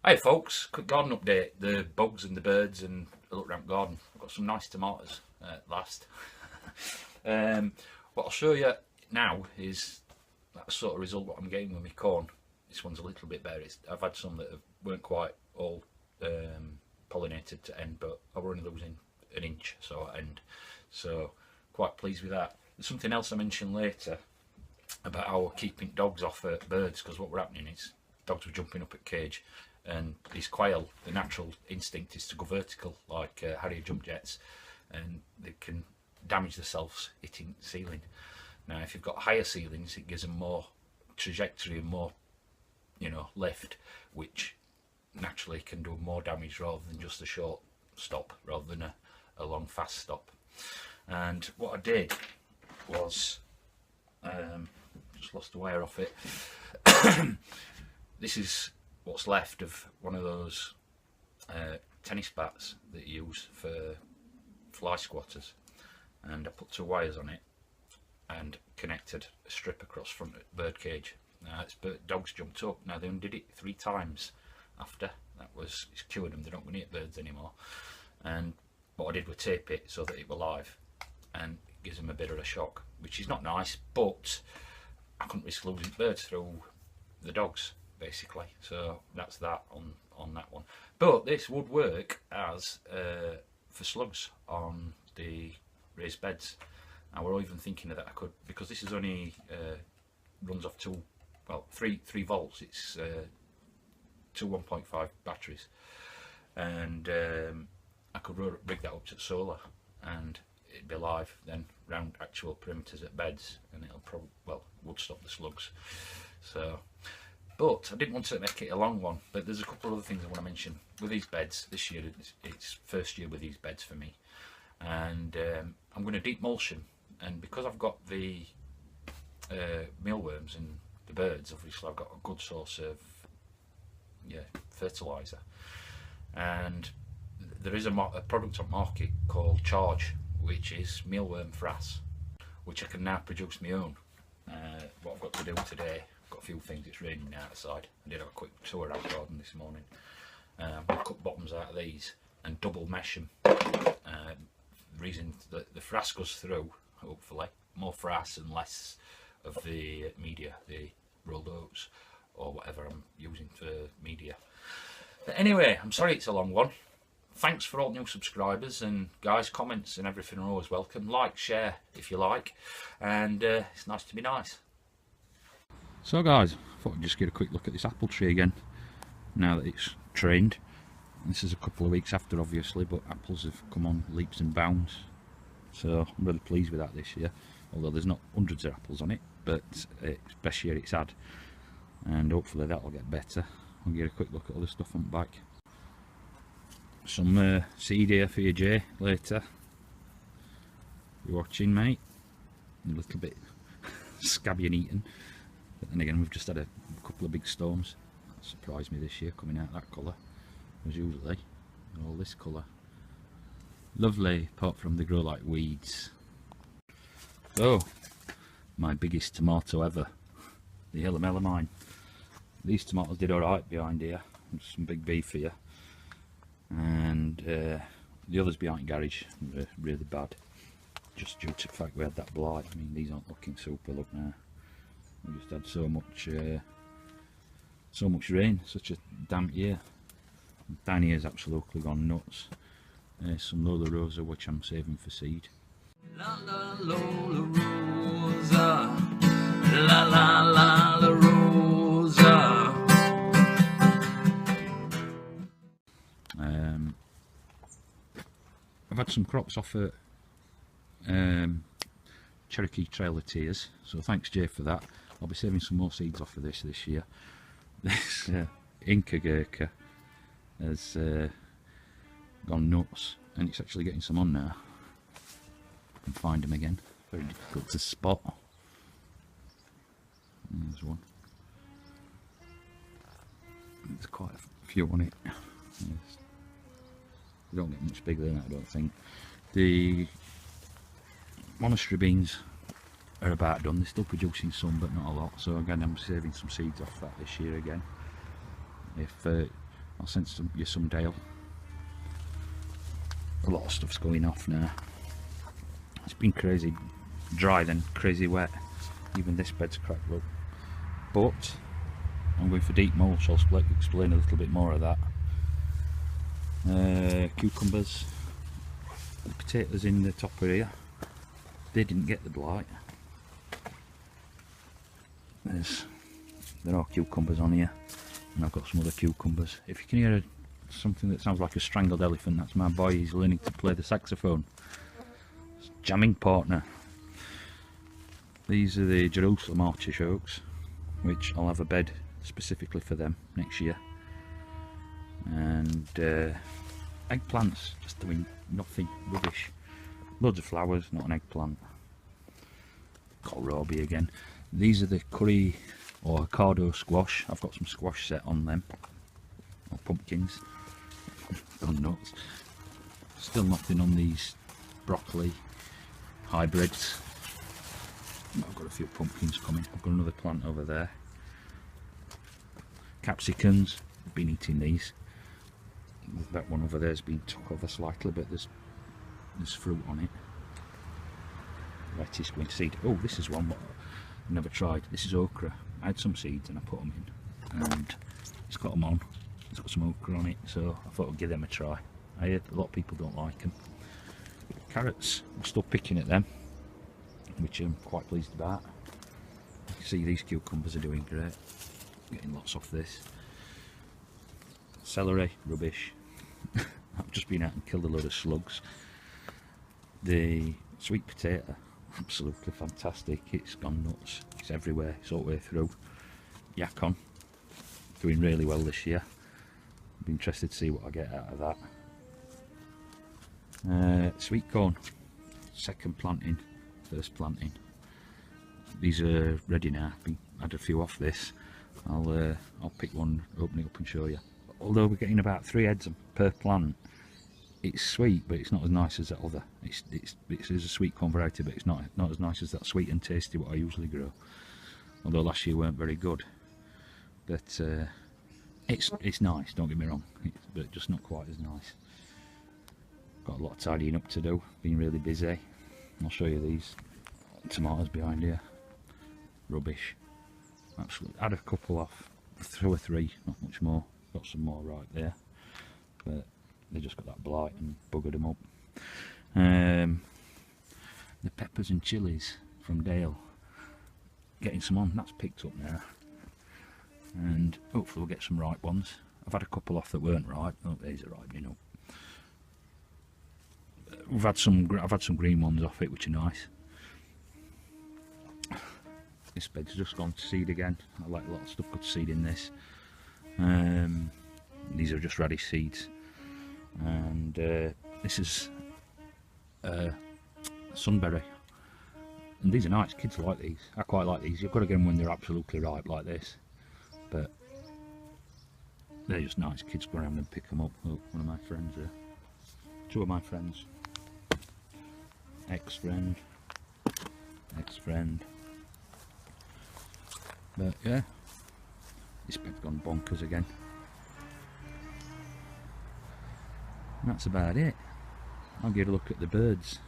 Hey folks, quick garden update. The bugs and the birds and the look around garden. I've got some nice tomatoes at last. What I'll show you now is that sort of result what I'm getting with my corn. This one's a little bit better. I've had some that weren't quite all pollinated to end, but I were only losing an inch so at end. So quite pleased with that. There's something else I mentioned later about how we're keeping dogs off birds, because what were happening is dogs were jumping up at cage, and these quail, the natural instinct is to go vertical like Harrier jump jets, and they can damage themselves hitting ceiling. Now if you've got higher ceilings, it gives them more trajectory and more, you know, lift, which naturally can do more damage rather than just a short stop, rather than a long fast stop. And what I did was just lost the wire off it. This is what's left of one of those tennis bats that you use for fly squatters, and I put 2 wires on it and connected a strip across front of the bird cage. Now dogs jumped up. Now they undid it 3 times after that. It's cured them. They don't want to eat birds anymore. And what I did was tape it so that it were live, and it gives them a bit of a shock, which is not nice, but I couldn't risk losing birds through the dogs basically. So that's that on that one. But this would work as for slugs on the raised beds. And we're even thinking that I could, because this is only runs off 3 volts. It's 2 1.5 batteries, and I could rig that up to solar, and it'd be live then round actual perimeters at beds, and it'll probably, well, would stop the slugs. So, but I didn't want to make it a long one. But there's a couple of other things I want to mention with these beds. This year it's first year with these beds for me, and I'm going to deep mulch, and because I've got the mealworms and the birds, obviously I've got a good source of fertilizer. And there is a product on market called Charge, which is mealworm frass, which I can now produce my own. What I've got to do today, I've got a few things. It's raining outside. I did have a quick tour around the garden this morning. We'll cut bottoms out of these and double mesh them. The reason that the frass goes through, hopefully, more frass and less of the media, the rolled oats or whatever I'm using for media. But anyway, I'm sorry it's a long one. Thanks for all new subscribers, and guys, comments and everything are always welcome. Like, share if you like, and it's nice to be nice. So guys, I thought I'd just get a quick look at this apple tree again now that it's trained. This is a couple of weeks after, obviously, but apples have come on leaps and bounds, so I'm really pleased with that this year. Although there's not hundreds of apples on it, but it's the best year it's had, and hopefully that'll get better. I'll get a quick look at other stuff on the back. Some seed here for you, Jay, later. You're watching, mate. A little bit scabby and eaten, but then again we've just had a couple of big storms. That surprised me this year, coming out that colour. As usually all this colour. Lovely, apart from they grow like weeds. So my biggest tomato ever, the Yellow Melamine. These tomatoes did alright behind here. There's some big beef here, and the others behind garage were really bad, just due to the fact we had that blight. I mean, these aren't looking super. Look now, we just had so much rain, such a damp year. Down here's absolutely gone nuts. There's some Lola Rosa which I'm saving for seed. La la Lola Rosa, la la la la Rosa. I've had some crops off at Cherokee Trail of Tears, so thanks Jay for that. I'll be saving some more seeds off of this year. This Inca Gurkha has gone nuts, and it's actually getting some on now. I can find them again, very difficult to spot. There's one. There's quite a few on it. Yes. They don't get much bigger than that, I don't think. The monastery beans are about done. They're still producing some, but not a lot. So again, I'm saving some seeds off that this year again. If I'll send you some Dale. A lot of stuff's going off now. It's been crazy dry then crazy wet. Even this bed's cracked up. But I'm going for deep mulch. I'll explain a little bit more of that. Cucumbers. The potatoes in the top of here, they didn't get the blight. There are cucumbers on here, and I've got some other cucumbers. If you can hear something that sounds like a strangled elephant, that's my boy. He's learning to play the saxophone. It's jamming partner. These are the Jerusalem artichokes, which I'll have a bed specifically for them next year. And eggplants, just doing nothing, rubbish. Loads of flowers, not an eggplant. Kohlrabi again. These are the curry or Hokkaido squash. I've got some squash set on them. Or pumpkins. Gone nuts. Still nothing on these broccoli hybrids. I've got a few pumpkins coming. I've got another plant over there. Capsicums. I've been eating these. That one over there has been took over slightly, but there's fruit on it. Lettuce going to seed. Oh, this is one I've never tried. This is okra. I had some seeds and I put them in, and it's got them on. It's got some okra on it, so I thought I'd give them a try. I heard a lot of people don't like them. Carrots, I'm still picking at them, which I'm quite pleased about. You can see these cucumbers are doing great. Getting lots off this. Celery, rubbish. I've just been out and killed a load of slugs. The sweet potato, absolutely fantastic. It's gone nuts. It's everywhere. It's all the way through. Yacon, doing really well this year. I'll be interested to see what I get out of that. Sweet corn, second planting, first planting. These are ready now. I've had a few off this. I'll pick one, open it up and show you. Although we're getting about 3 heads per plant, it's sweet, but it's not as nice as that other. It's a sweet corn variety, but it's not as nice as that sweet and tasty what I usually grow. Although last year weren't very good, but it's nice. Don't get me wrong, but just not quite as nice. Got a lot of tidying up to do. Been really busy. I'll show you these tomatoes behind here. Rubbish. Absolutely. Had a couple off, 2 or 3, not much more. Got some more right there, but they just got that blight and buggered them up. The peppers and chilies from Dale, getting some on. That's picked up now, and hopefully we'll get some ripe ones. I've had a couple off that weren't ripe. Oh, these are ripening up. I've had some green ones off it, which are nice. This bed's just gone to seed again. I like a lot of stuff got seed in this. These are just radish seeds, and this is sunberry, and these are nice. Kids like these. I quite like these. You've got to get them when they're absolutely ripe like this, but they're just nice. Kids go around and pick them up. Oh, one of my friends there. 2 of my friends. Ex-friend. But yeah, this bed's gone bonkers again. And that's about it. I'll get a look at the birds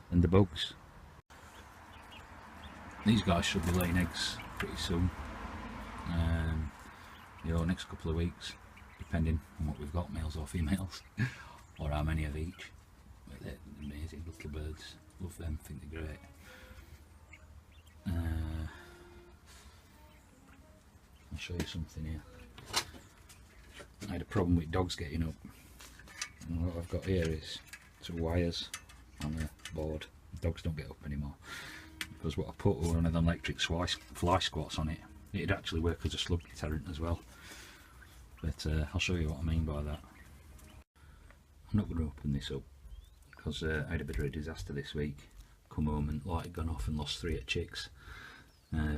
and the bugs. These guys should be laying eggs pretty soon. Next couple of weeks, depending on what we've got, males or females, or how many of each. But they're amazing little birds. Love them, think they're great. I'll show you something here. I had a problem with dogs getting up, and what I've got here is 2 wires on a board. Dogs don't get up anymore, because what I put were one of the electric fly squats on it. It'd actually work as a slug deterrent as well, but I'll show you what I mean by that. I'm not going to open this up because I had a bit of a disaster this week. Come home and light had gone off and lost 3 chicks,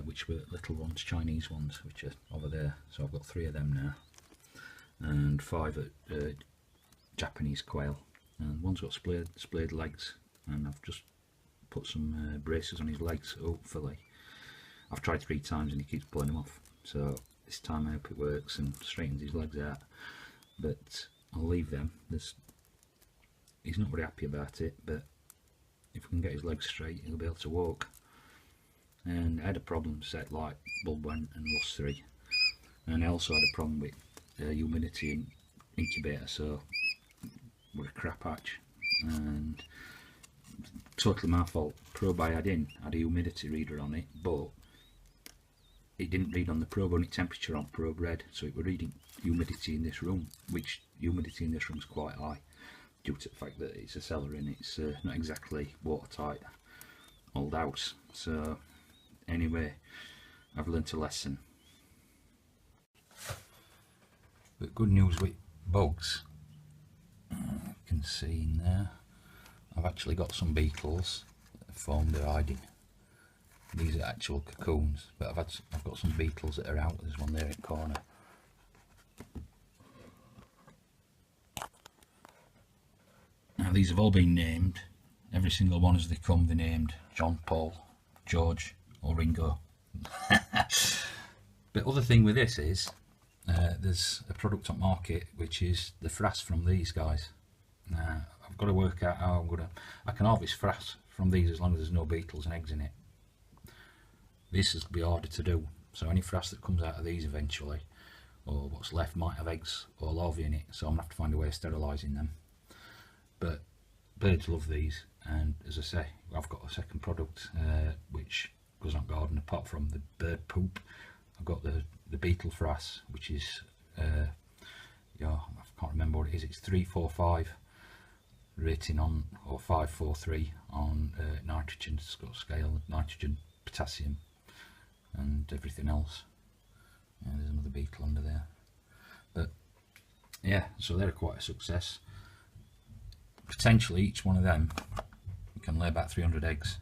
which were little ones, Chinese ones, which are over there. So I've got 3 of them now, and 5 Japanese quail, and one's got splayed legs, and I've just put some braces on his legs. Hopefully, I've tried 3 times and he keeps pulling them off, so this time I hope it works and straightens his legs out. but I'll leave them. He's not very happy about it, but if we can get his legs straight, he'll be able to walk. And I had a problem, set light bulb went and lost 3, and I also had a problem with humidity in incubator, so we're a crap hatch, and totally my fault. Probe I had in had a humidity reader on it, but it didn't read on the probe unit temperature on probe red, so it was reading humidity in this room, which humidity in this room is quite high due to the fact that it's a cellar and it's not exactly watertight old house. So anyway, I've learnt a lesson. But good news with bugs, you can see in there, I've actually got some beetles that have formed their hiding. These are actual cocoons, but I've got some beetles that are out. There's one there in the corner. Now these have all been named. Every single one as they come, they're named John, Paul, George or Ringo. But other thing with this is there's a product on market which is the frass from these guys. Now I've got to work out how I can harvest frass from these as long as there's no beetles and eggs in it. This is be harder to do, so any frass that comes out of these eventually, or what's left, might have eggs or larvae in it, so I'm going to have to find a way of sterilising them. But birds love these, and as I say, I've got a second product which goes on garden apart from the bird poop. I've got the beetle frass, which is yeah, I can't remember what it is. It's 345 rating on, or 543 on nitrogen. It's got a scale of nitrogen, potassium and everything else. Yeah, there's another beetle under there. But yeah, so they're quite a success. Potentially each one of them can lay about 300 eggs,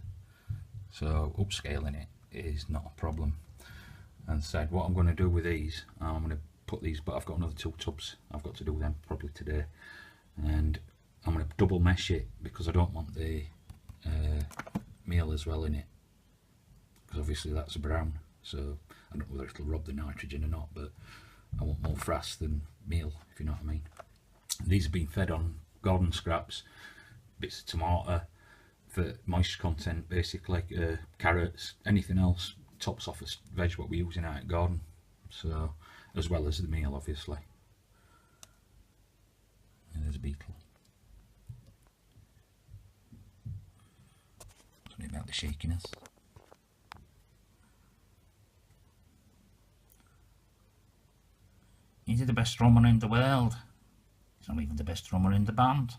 so upscaling it is not a problem. And said what I'm going to do with these, I'm going to put these, but I've got another 2 tubs I've got to do them probably today, and I'm going to double mesh it because I don't want the meal as well in it, because obviously that's a brown, so I don't know whether it'll rob the nitrogen or not, but I want more frass than meal, if you know what I mean. These have been fed on garden scraps, bits of tomato for moisture content, basically, carrots, anything else, tops off of veg what we're using out at garden, so as well as the meal obviously. And there's a beetle. Sorry about the shakiness. He's the best drummer in the world. He's not even the best drummer in the band.